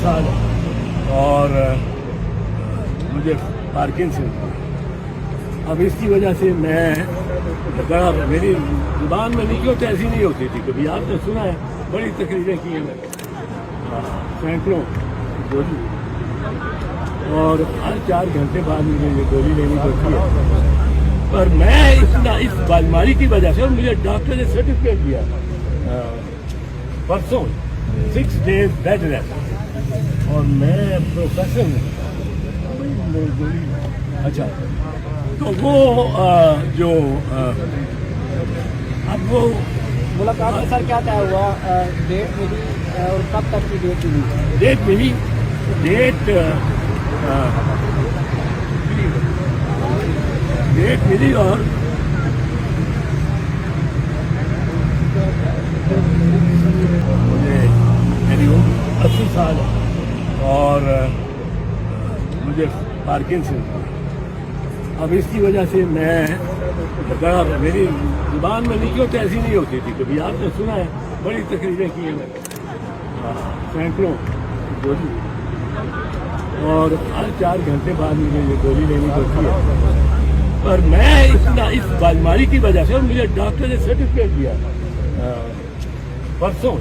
سال اور مجھے پارکنسن، اب اس کی وجہ سے میں میری زبان میں نہیں ہوتی، ایسی نہیں ہوتی تھی کبھی. آپ نے سنا ہے، بڑی تقریریں کی ہیں میں نے، سینکڑوں گولی، اور ہر 4 گھنٹے بعد مجھے یہ گولی لینی پڑتی ہے. پر میں اس بیماری کی وجہ سے، اور مجھے ڈاکٹر نے سرٹیفکیٹ دیا پرسوں 6 days بیڈ ریسٹ، اور میں پروفیسر ہوں. اچھا، تو وہ جو اب وہ ملاقات میں سر کیا طے ہوا؟ ڈیٹ ملی اور کب تک کی ڈیٹ ملی؟ ڈیٹ ملی، ڈیٹ ملی اور مجھے میری عمر 80 سال ہے اور مجھے پارکنسن. اب اس کی وجہ سے میں میری زبان میں نہیں ہوتی، ایسی نہیں ہوتی تھی کبھی. آپ نے سنا ہے، بڑی تقریریں کی ہیں میں نے، سینکڑوں گولی، اور ہر 4 گھنٹے بعد مجھے یہ گولی لینی پڑتی ہے. پر میں اس بیماری کی وجہ سے، اور مجھے ڈاکٹر نے سرٹیفکیٹ دیا پرسوں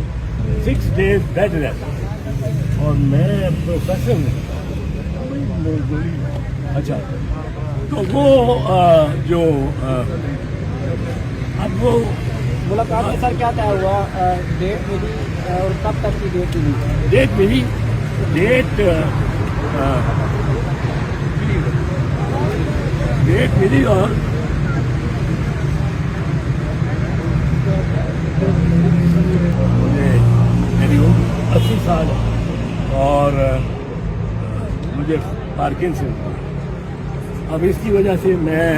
6 days بیڈ ریسٹ، اور میں پروفیسر ہوں. اچھا، تو وہ جو اب وہ ملاقات میں سر کیا طے ہوا؟ ڈیٹ ملی اور کب تک کی ڈیٹ ملی؟ ڈیٹ ملی، ڈیٹ ملی اور مجھے میری عمر 80 سال ہے اور مجھے پارکنسن. اب اس کی وجہ سے میں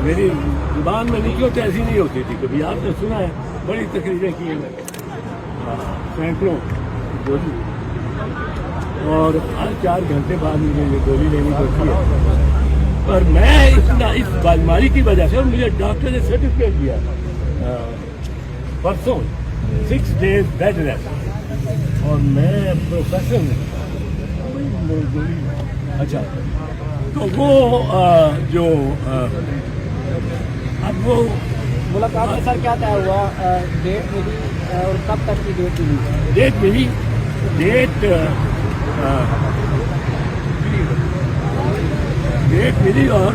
میری زبان میں نہیں ہوتی، ایسی نہیں ہوتی تھی کبھی. آپ نے سنا ہے، بڑی تقریریں کی ہیں میں نے، سینکڑوں گولی، اور ہر 4 گھنٹے بعد مجھے یہ گولی لینی پڑتی ہے. پر میں اس بیماری کی وجہ سے، اور مجھے ڈاکٹر نے سرٹیفکیٹ دیا پرسوں 6 days بیڈ ریسٹ، اور میں پروفیسر ہوں. اچھا، تو وہ جو اب وہ ملاقات میں سر کیا طے ہوا؟ ڈیٹ ملی اور کب تک کی ڈیٹ ملی؟ ڈیٹ ملی، ڈیٹ ملی اور